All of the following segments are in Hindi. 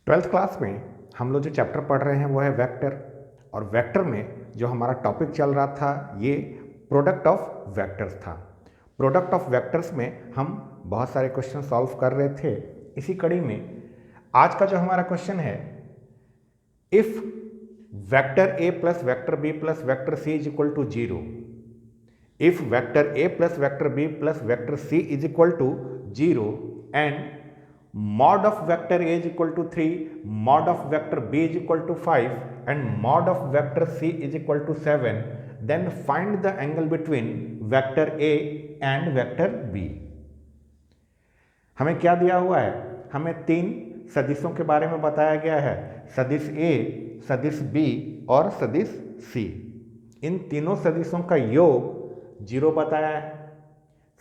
ट्वेल्थ क्लास में हम लोग जो चैप्टर पढ़ रहे हैं वो है वेक्टर। और वेक्टर में जो हमारा टॉपिक चल रहा था ये प्रोडक्ट ऑफ वेक्टर्स था। प्रोडक्ट ऑफ वेक्टर्स में हम बहुत सारे क्वेश्चन सॉल्व कर रहे थे। इसी कड़ी में आज का जो हमारा क्वेश्चन है, if vector A plus vector B plus vector C is equal to 0, if vector a plus vector b plus vector c is equal to 0 and mod of vector a is equal to 3, mod of vector b is equal to 5 and mod of vector c is equal to 7, then find the angle between vector a and vector b। हमें क्या दिया हुआ है? हमें तीन सदिशों के बारे में बताया गया है, सदिश a, सदिश b और सदिश c। इन तीनों सदिशों का योग 0 बताया है।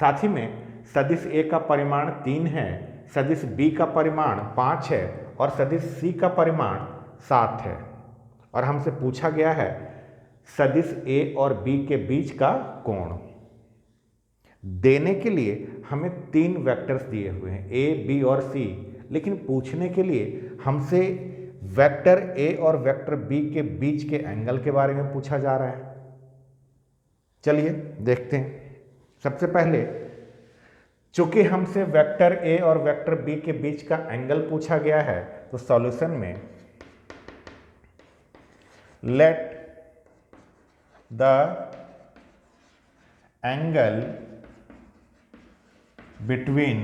साथ ही में सदिश ए का परिमाण 3 है, सदिश बी का परिमाण 5 है और सदिश सी का परिमाण 7 है। और हमसे पूछा गया है सदिश ए और बी के बीच का कोण। देने के लिए हमें 3 वेक्टर्स दिए हुए हैं ए, बी और सी, लेकिन पूछने के लिए हमसे वेक्टर ए और वेक्टर बी के बीच के एंगल के बारे में पूछा जा रहा है। चलिए देखते हैं। सबसे पहले चूंकि हमसे वेक्टर ए और वेक्टर बी के बीच का एंगल पूछा गया है, तो सॉल्यूशन में let the angle between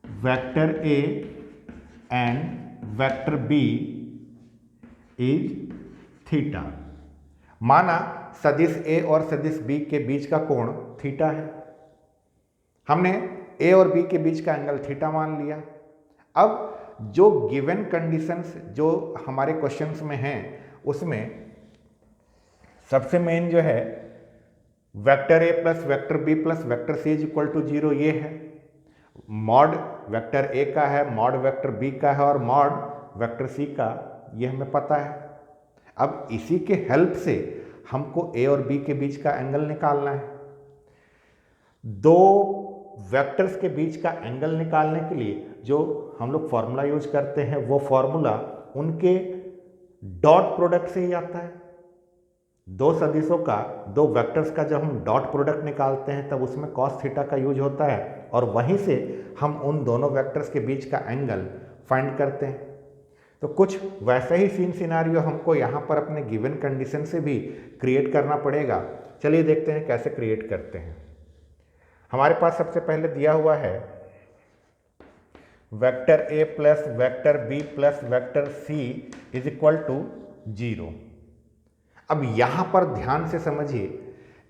vector A and vector B is theta. माना सदिश ए और सदिश बी के बीच का कोण थीटा है। हमने ए और बी के बीच का एंगल थीटा मान लिया। अब जो गिवन कंडीशंस जो हमारे क्वेश्चंस में हैं उसमें सबसे मेन जो है vector A plus vector B plus vector C is equal to 0 ये है। मॉड वेक्टर ए का है, मॉड वेक्टर बी का है और मॉड वेक्टर सी का, ये हमें पता है। अब इसी के हेल्प से हमको ए और बी के बीच का एंगल निकालना है। दो वेक्टर्स के बीच का एंगल निकालने के लिए जो हम लोग फॉर्मूला यूज करते हैं वो फॉर्मूला उनके डॉट प्रोडक्ट से ही आता है। दो सदिशों का, दो वेक्टर्स का जब हम डॉट प्रोडक्ट निकालते हैं तब उसमें कॉस थीटा का यूज होता है और वहीं से हम उन दोनों वेक्टर्स के बीच का एंगल फाइंड करते हैं। तो कुछ वैसा ही सीन सिनारियो हमको यहाँ पर अपने गिवन कंडीशन से भी क्रिएट करना पड़ेगा। चलिए देखते हैं कैसे क्रिएट करते हैं। हमारे पास सबसे पहले दिया हुआ है vector A plus vector B plus vector C is equal to 0। अब यहाँ पर ध्यान से समझिए,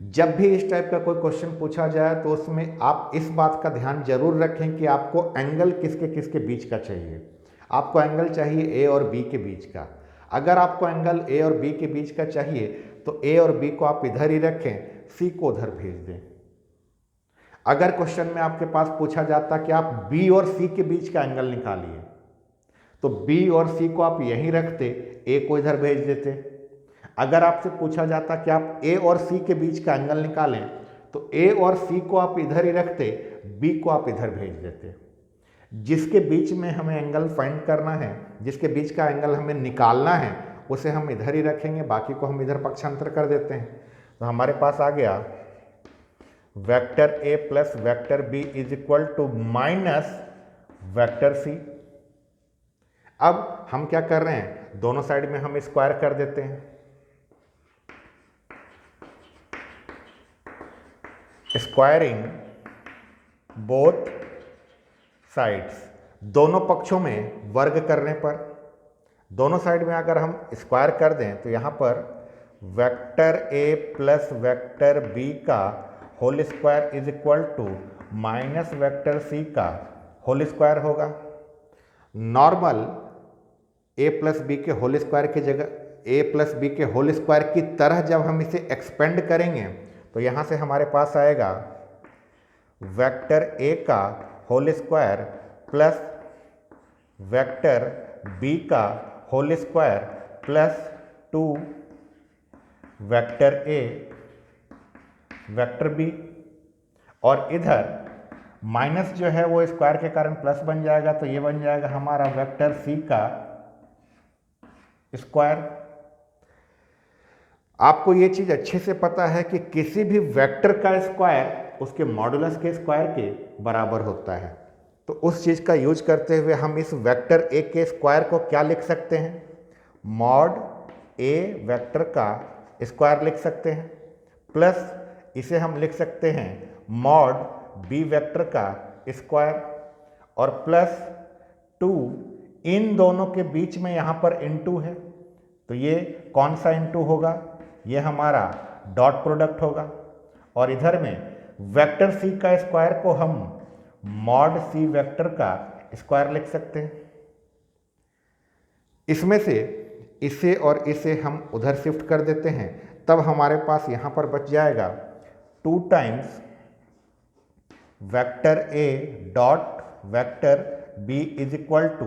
जब भी इस टाइप का कोई क्वेश्चन पूछा जाए तो उसमें आप इस बात का ध्यान जरूर रखें कि आपको एंगल किसके किसके बीच का चाहिए। आपको एंगल चाहिए ए और बी के बीच का। अगर आपको एंगल ए और बी के बीच का चाहिए तो ए और बी को आप इधर ही रखें, सी को उधर भेज दें। अगर क्वेश्चन में आपके पास पूछा जाता कि आप बी और सी के बीच का एंगल निकालिए, तो बी और सी को आप यहीं रखते, ए को इधर भेज देते। अगर आपसे पूछा जाता कि आप ए और सी के बीच का एंगल निकालें, तो ए और सी को आप इधर ही रखते, बी को आप इधर भेज देते। जिसके बीच में हमें एंगल फाइंड करना है, जिसके बीच का एंगल हमें निकालना है, उसे हम इधर ही रखेंगे, बाकी को हम इधर पक्षांतर कर देते हैं। तो हमारे पास आ गया vector A plus vector B is equal to minus vector C. अब हम क्या कर रहे हैं, दोनों साइड में हम स्क्वायर कर देते हैं। स्क्वायरिंग बोथ साइड्स, दोनों पक्षों में वर्ग करने पर, दोनों साइड में अगर हम स्क्वायर कर दें तो यहाँ पर vector A plus vector B का whole square is equal to minus vector C का होल स्क्वायर होगा। नॉर्मल ए प्लस बी के होल स्क्वायर की जगह ए प्लस बी के होल स्क्वायर की तरह जब हम इसे एक्सपेंड करेंगे तो यहाँ से हमारे पास आएगा वेक्टर ए का whole square plus vector B का whole square plus 2 vector A vector B, और इधर माइनस जो है वो स्क्वायर के कारण प्लस बन जाएगा, तो ये बन जाएगा हमारा वेक्टर सी का स्क्वायर। आपको ये चीज अच्छे से पता है कि किसी भी वेक्टर का स्क्वायर उसके मॉडुलस के स्क्वायर के बराबर होता है। तो उस चीज का यूज करते हुए हम इस वेक्टर ए के स्क्वायर को क्या लिख सकते हैं, मॉड ए वेक्टर का स्क्वायर लिख सकते हैं, प्लस इसे हम लिख सकते हैं मॉड बी वेक्टर का स्क्वायर, और प्लस 2 इन दोनों के बीच में यहाँ पर इनटू है, तो ये कौन सा इनटू होगा, ये हमारा डॉट प्रोडक्ट होगा। और इधर में वेक्टर सी का स्क्वायर को हम मॉड सी वेक्टर का स्क्वायर लिख सकते हैं। इसमें से इसे और इसे हम उधर शिफ्ट कर देते हैं, तब हमारे पास यहाँ पर बच जाएगा 2 times vector A dot vector B is equal to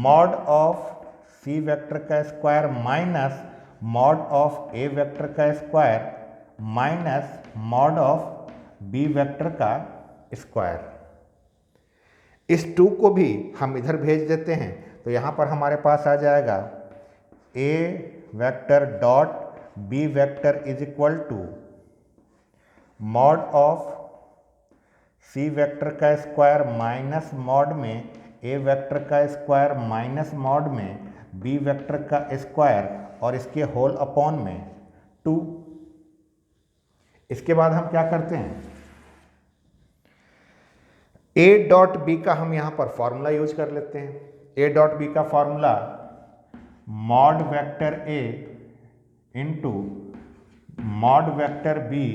mod of C vector का square minus mod of A vector का square minus mod of B vector का स्क्वायर। इस 2 को भी हम इधर भेज देते हैं, तो यहाँ पर हमारे पास आ जाएगा A vector dot B vector is equal to mod of C vector का स्क्वायर माइनस मॉड में ए वेक्टर का स्क्वायर माइनस मॉड में बी वेक्टर का स्क्वायर और इसके होल अपॉन में 2। इसके बाद हम क्या करते हैं, ए डॉट बी का हम यहां पर फॉर्मूला यूज कर लेते हैं। ए डॉट बी का formula mod vector A into mod vector B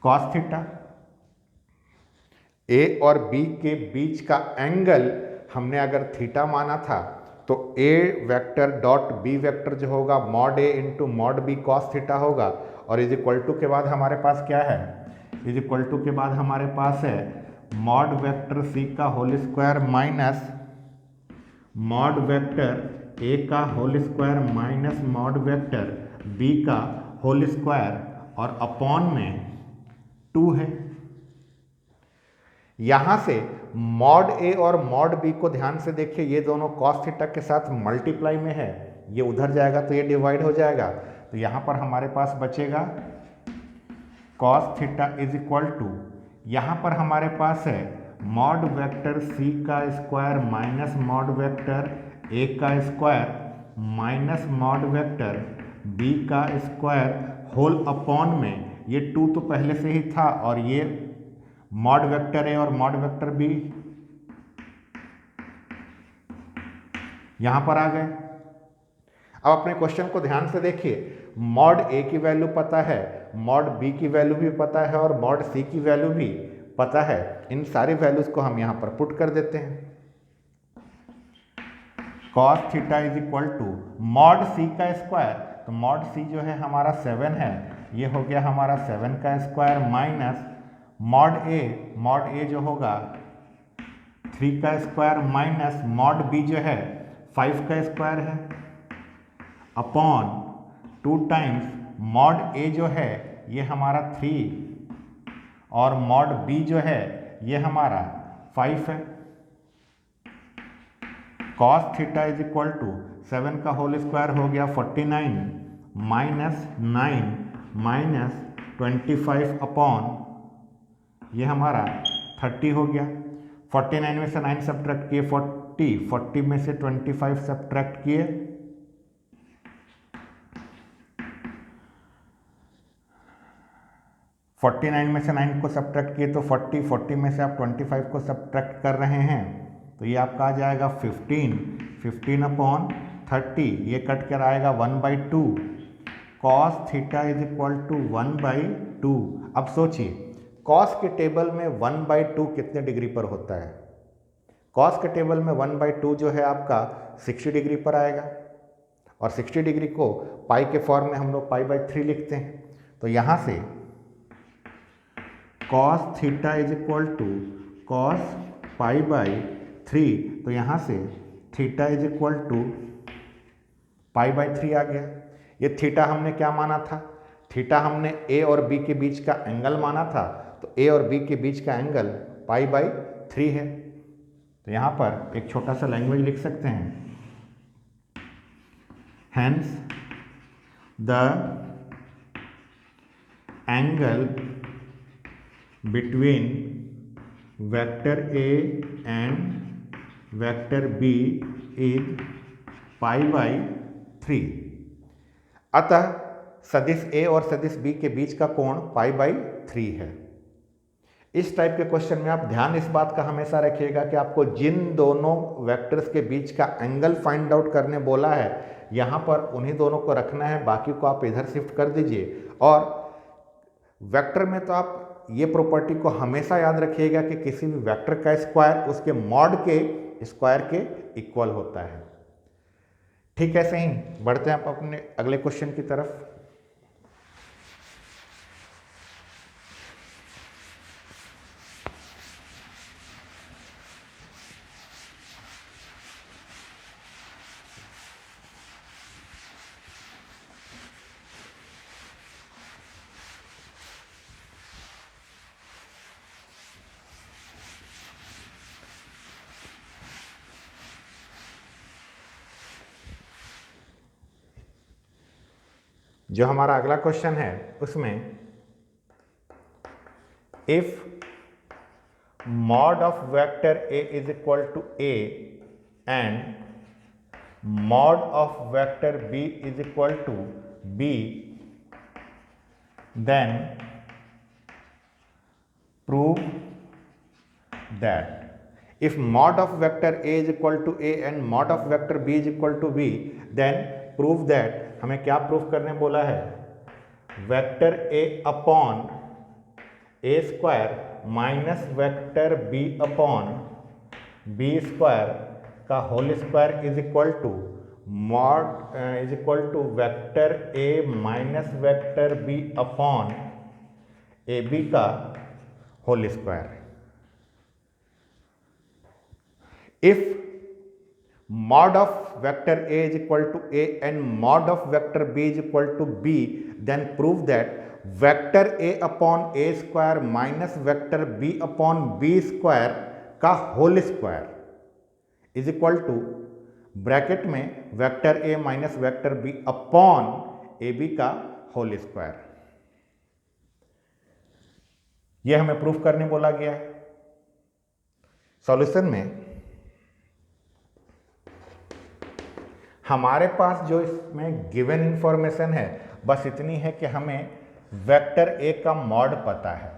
cos theta. A और बी के बीच का एंगल हमने अगर थीटा माना था, तो A vector dot B vector जो होगा mod A into mod B cos theta होगा, और इज इक्वल टू के बाद हमारे पास क्या है, इज इक्वल टू के बाद हमारे पास है मॉड वेक्टर सी का whole square minus mod vector A का whole square minus mod vector B का होल स्क्वायर और अपॉन में 2 है। यहां से मॉड ए और मॉड बी को ध्यान से देखिए, ये दोनों कॉस थीटा के साथ मल्टीप्लाई में है, ये उधर जाएगा तो ये डिवाइड हो जाएगा, तो यहां पर हमारे पास बचेगा cos theta is equal to, यहां पर हमारे पास है मॉड वेक्टर सी का square minus mod vector A का square minus mod vector B का स्क्वायर होल अपॉन में, ये 2 तो पहले से ही था, और ये मॉड वेक्टर ए और मॉड वेक्टर बी यहां पर आ गए। अब अपने क्वेश्चन को ध्यान से देखिए, मॉड ए की वैल्यू पता है, मॉड बी की वैल्यू भी पता है और मॉड सी की वैल्यू भी पता है। इन सारी वैल्यूज को हम यहां पर पुट कर देते हैं। Cos theta is equal to mod C का स्क्वायर, तो मॉड सी जो है हमारा 7 है, ये हो गया हमारा 7 का स्क्वायर माइनस मॉड ए जो होगा 3 का स्क्वायर माइनस मॉड बी जो है 5 का स्क्वायर है अपॉन 2 टाइम्स मॉड ए जो है ये हमारा 3 और मॉड बी जो है ये हमारा 5 है। Cos theta is equal to 7 का होल स्क्वायर हो गया 49 माइनस 9 माइनस 25 अपॉन ये हमारा 30 हो गया। 49 में से 9 सब्ट्रैक्ट किए 40 में से 25 सब्ट्रैक्ट किए 49 में से 9 को सब्ट्रैक्ट किए तो 40 में से आप 25 को सब्ट्रैक्ट कर रहे हैं, तो ये आपका आ जाएगा 15 अपॉन 30, ये कट कर आएगा 1/2। Cos theta is equal to 1/2। अब सोचिए कॉस के टेबल में 1/2 कितने डिग्री पर होता है, कॉस के टेबल में 1/2 जो है आपका 60 डिग्री पर आएगा, और 60 डिग्री को पाई के फॉर्म में हम लोग π/3 लिखते हैं। तो यहाँ से cos theta is equal to cos π/3, तो यहाँ से थीटा इज इक्वल टू π/3 आ गया। ये थीटा हमने क्या माना था, थीटा हमने ए और बी के बीच का एंगल माना था, तो ए और बी के बीच का एंगल π/3 है। तो यहाँ पर एक छोटा सा लैंग्वेज लिख सकते हैं, hence the angle between vector A and vector B is π/3। अतः सदिश ए और सदिश बी के बीच का कोण π/3 है। इस टाइप के क्वेश्चन में आप ध्यान इस बात का हमेशा रखिएगा कि आपको जिन दोनों वेक्टर्स के बीच का एंगल फाइंड आउट करने बोला है, यहाँ पर उन्हीं दोनों को रखना है, बाकी को आप इधर शिफ्ट कर दीजिए। और वेक्टर में तो आप ये प्रॉपर्टी को हमेशा याद रखिएगा कि किसी भी वेक्टर का स्क्वायर उसके मॉड के स्क्वायर के इक्वल होता है। ठीक है, ऐसे ही बढ़ते हैं आप अपने अगले क्वेश्चन की तरफ। जो हमारा अगला क्वेश्चन है उसमें if mod of vector A is equal to A and mod of vector B is equal to B, then prove that if mod of vector A is equal to A and mod of vector B is equal to B, then prove that हमें क्या प्रूफ करने बोला है, vector A upon A square minus vector B upon B square का whole square is equal to mod is equal to vector A minus vector B upon A B का whole square. If mod of vector a is equal to a and mod of vector b is equal to b, then prove that vector a upon a square minus vector b upon b square का whole square is equal to bracket में vector a minus vector b upon A B का होल स्क्वायर। यह हमें प्रूफ करने बोला गया है। सॉल्यूशन में हमारे पास जो इसमें गिवन इंफॉर्मेशन है बस इतनी है कि हमें वेक्टर ए का मॉड पता है।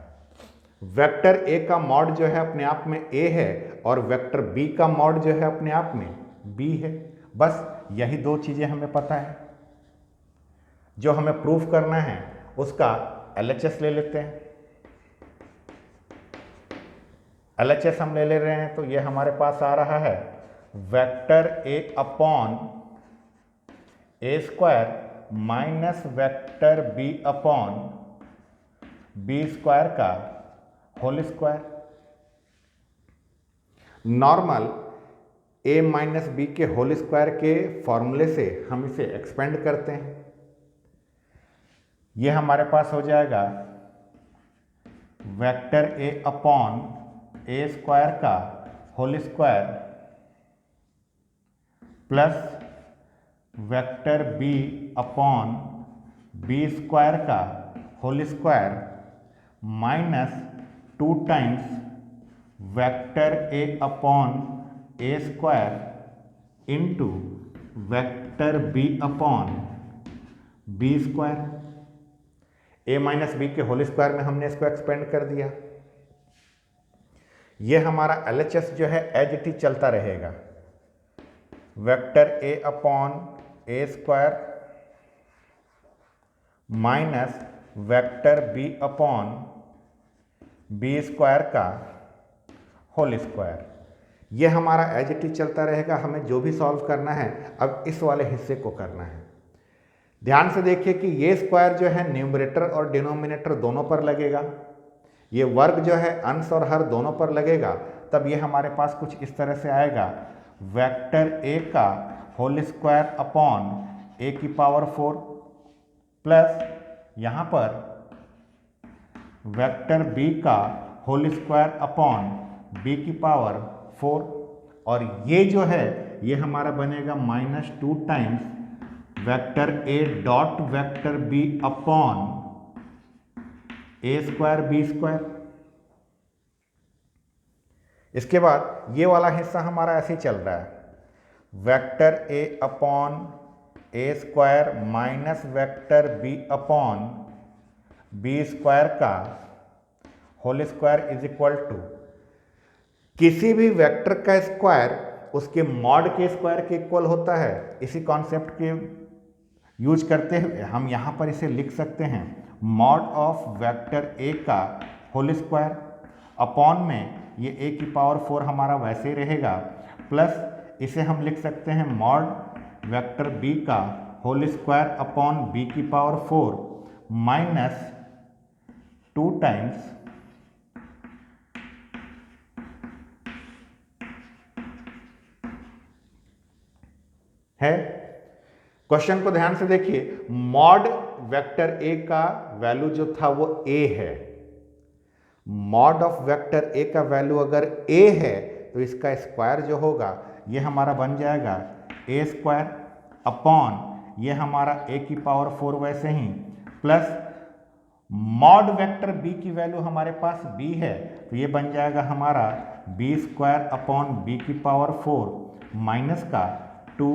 वेक्टर ए का मॉड जो है अपने आप में ए है और वेक्टर बी का मॉड जो है अपने आप में बी है। बस यही दो चीज़ें हमें पता है। जो हमें प्रूफ करना है उसका LHS ले लेते हैं। LHS हम ले रहे हैं तो ये हमारे पास आ रहा है vector A upon A square minus vector B upon B square का whole square. Normal A minus B के होल स्क्वायर के फॉर्मूले से हम इसे एक्सपेंड करते हैं। यह हमारे पास हो जाएगा vector A upon A square का whole square plus vector B upon B square का whole square minus 2 times vector A upon A square into vector B upon B square. A minus B के होल स्क्वायर में हमने इसको एक्सपेंड कर दिया। ये हमारा LHS जो है एज इट इज चलता रहेगा। Vector A upon A square minus vector B upon B square का होल स्क्वायर। ये हमारा एज इट इज चलता रहेगा। हमें जो भी सॉल्व करना है अब इस वाले हिस्से को करना है। ध्यान से देखिए कि ये स्क्वायर जो है न्यूमरेटर और डिनोमिनेटर दोनों पर लगेगा। ये वर्ग जो है अंश और हर दोनों पर लगेगा। तब ये हमारे पास कुछ इस तरह से आएगा, वेक्टर ए का होल स्क्वायर अपॉन ए की पावर 4 प्लस यहाँ पर वेक्टर बी का होल स्क्वायर अपॉन बी की पावर 4, और ये जो है ये हमारा बनेगा -2 times vector A dot vector B upon A square B square. इसके बाद ये वाला हिस्सा हमारा ऐसे ही चल रहा है, vector A upon A square minus vector B upon B square का whole square is equal to किसी भी वेक्टर का स्क्वायर उसके मॉड के स्क्वायर के इक्वल होता है। इसी कॉन्सेप्ट के यूज करते हुए हम यहाँ पर इसे लिख सकते हैं मॉड ऑफ वेक्टर ए का होल स्क्वायर अपॉन में ये ए की पावर 4 हमारा वैसे ही रहेगा, प्लस इसे हम लिख सकते हैं मॉड वेक्टर बी का होल स्क्वायर अपॉन बी की पावर 4 माइनस 2 टाइम्स है। क्वेश्चन को ध्यान से देखिए, मॉड वेक्टर ए का वैल्यू जो था वो ए है। मॉड ऑफ वेक्टर ए का वैल्यू अगर ए है तो इसका स्क्वायर जो होगा ये हमारा बन जाएगा ए स्क्वायर अपॉन ये हमारा ए की पावर 4 वैसे ही, प्लस मॉड वेक्टर बी की वैल्यू हमारे पास बी है तो ये बन जाएगा हमारा बी स्क्वायर अपॉन बी की पावर 4 माइनस का 2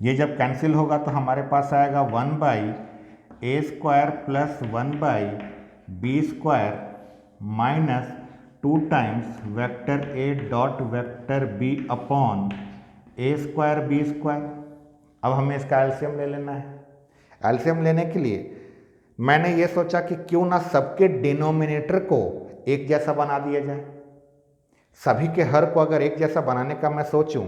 ये जब कैंसिल होगा तो हमारे पास आएगा 1 by A square plus 1 by B square minus 2 times vector A dot vector B upon A square B square. अब हमें इसका एलसीएम ले लेना है। एलसीएम लेने के लिए मैंने ये सोचा कि क्यों ना सबके डिनोमिनेटर को एक जैसा बना दिया जाए। सभी के हर को अगर एक जैसा बनाने का मैं सोचूं,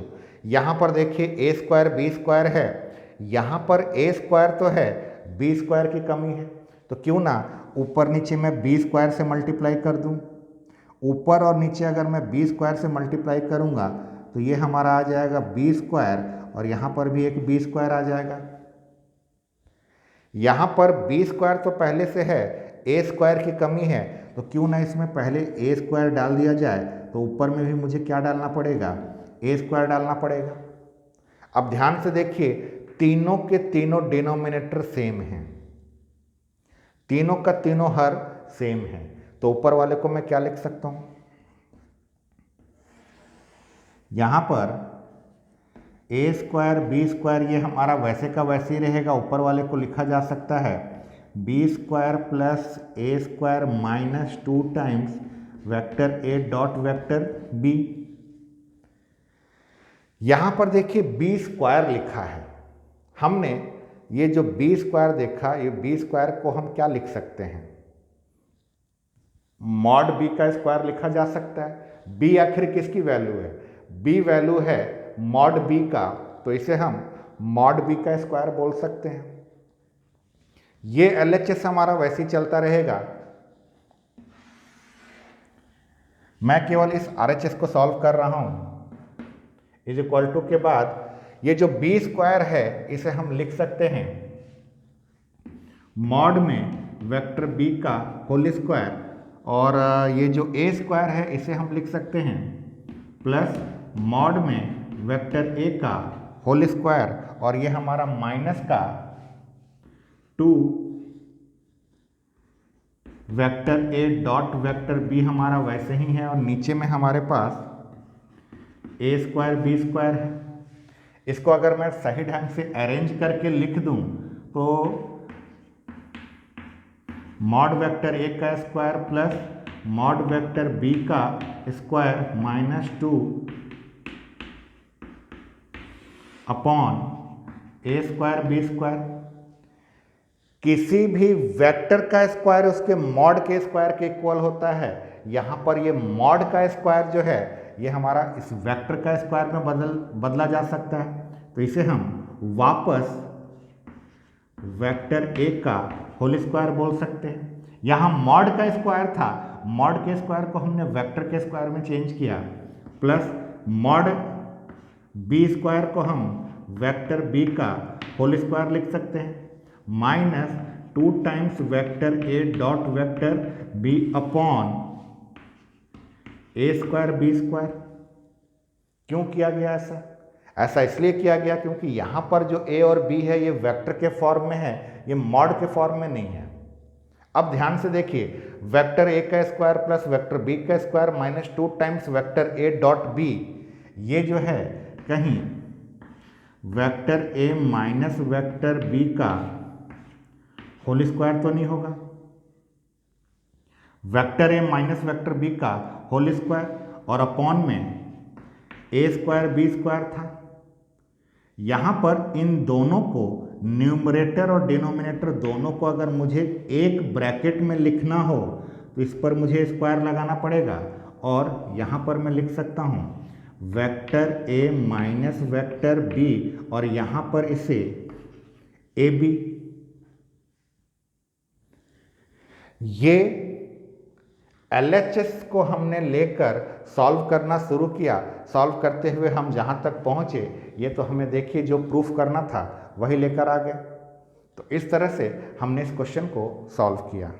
यहाँ पर देखिए ए स्क्वायर बी स्क्वायर है, यहाँ पर ए स्क्वायर तो है, बी स्क्वायर की कमी है, तो क्यों ना ऊपर नीचे मैं बी स्क्वायर से मल्टीप्लाई कर दूँ। ऊपर और नीचे अगर मैं बी स्क्वायर से मल्टीप्लाई करूँगा तो ये हमारा आ जाएगा बी स्क्वायर और यहाँ पर भी एक बी स्क्वायर आ जाएगा। यहाँ पर बी स्क्वायर तो पहले से है, ए स्क्वायर की कमी है, तो क्यों ना इसमें पहले ए स्क्वायर डाल दिया जाए, तो ऊपर में भी मुझे क्या डालना पड़ेगा, ए स्क्वायर डालना पड़ेगा। अब ध्यान से देखिए, तीनों के तीनों डिनोमिनेटर सेम हैं, तीनों का तीनों हर सेम है, तो ऊपर वाले को मैं क्या लिख सकता हूं, यहां पर ए स्क्वायर बी स्क्वायर ये हमारा वैसे का वैसे ही रहेगा, ऊपर वाले को लिखा जा सकता है B square plus A square minus 2 times vector A dot vector B. यहां पर देखिए बी स्क्वायर लिखा है, हमने ये जो बी स्क्वायर देखा, ये बी स्क्वायर को हम क्या लिख सकते हैं, मॉड बी का स्क्वायर लिखा जा सकता है। बी आखिर किसकी वैल्यू है, बी वैल्यू है मॉड बी का, तो इसे हम मॉड बी का स्क्वायर बोल सकते हैं। ये एलएचएस हमारा वैसे ही चलता रहेगा। मैं केवल इस आरएचएस को सॉल्व कर रहा हूं। इज इक्वल टू के बाद ये जो बी स्क्वायर है इसे हम लिख सकते हैं मॉड में वेक्टर बी का होल स्क्वायर, और ये जो ए स्क्वायर है इसे हम लिख सकते हैं प्लस मॉड में वेक्टर ए का होल स्क्वायर, और ये हमारा माइनस का 2 vector A dot vector B हमारा वैसे ही है, और नीचे में हमारे पास ए स्क्वायर बी स्क्वायर है। इसको अगर मैं सही ढंग से अरेंज करके लिख दूं तो मॉड वेक्टर ए का square plus mod vector B का square minus 2 upon A square B square. किसी भी वेक्टर का स्क्वायर उसके मॉड के स्क्वायर के इक्वल होता है। यहाँ पर ये मॉड का स्क्वायर जो है ये हमारा इस वेक्टर का स्क्वायर में बदला जा सकता है, तो इसे हम वापस वेक्टर ए का होल स्क्वायर बोल सकते हैं। यहाँ मॉड का स्क्वायर था, मॉड के स्क्वायर को हमने वेक्टर के स्क्वायर में चेंज किया, प्लस मॉड बी स्क्वायर को हम वेक्टर बी का होल स्क्वायर लिख सकते हैं, minus 2 times vector A dot vector B upon A square B square. क्यों किया गया ऐसा? ऐसा इसलिए किया गया क्योंकि यहाँ पर जो ए और बी है ये वेक्टर के फॉर्म में है, ये मॉड के फॉर्म में नहीं है। अब ध्यान से देखिए, वेक्टर ए का स्क्वायर प्लस वेक्टर बी का square minus 2 times vector A dot B, ये जो है कहीं vector A minus vector B का होल स्क्वायर तो नहीं होगा। Vector A minus vector B का होल स्क्वायर और अपॉन में ए स्क्वायर बी स्क्वायर था। यहाँ पर इन दोनों को, न्यूमरेटर और डिनोमिनेटर दोनों को अगर मुझे एक ब्रैकेट में लिखना हो तो इस पर मुझे स्क्वायर लगाना पड़ेगा, और यहाँ पर मैं लिख सकता हूँ vector A minus vector B और यहाँ पर इसे ए बी। ये LHS को हमने लेकर सॉल्व करना शुरू किया। सॉल्व करते हुए हम जहाँ तक पहुँचे, ये तो हमें देखिए जो प्रूफ करना था वही लेकर आ गए। तो इस तरह से हमने इस क्वेश्चन को सॉल्व किया।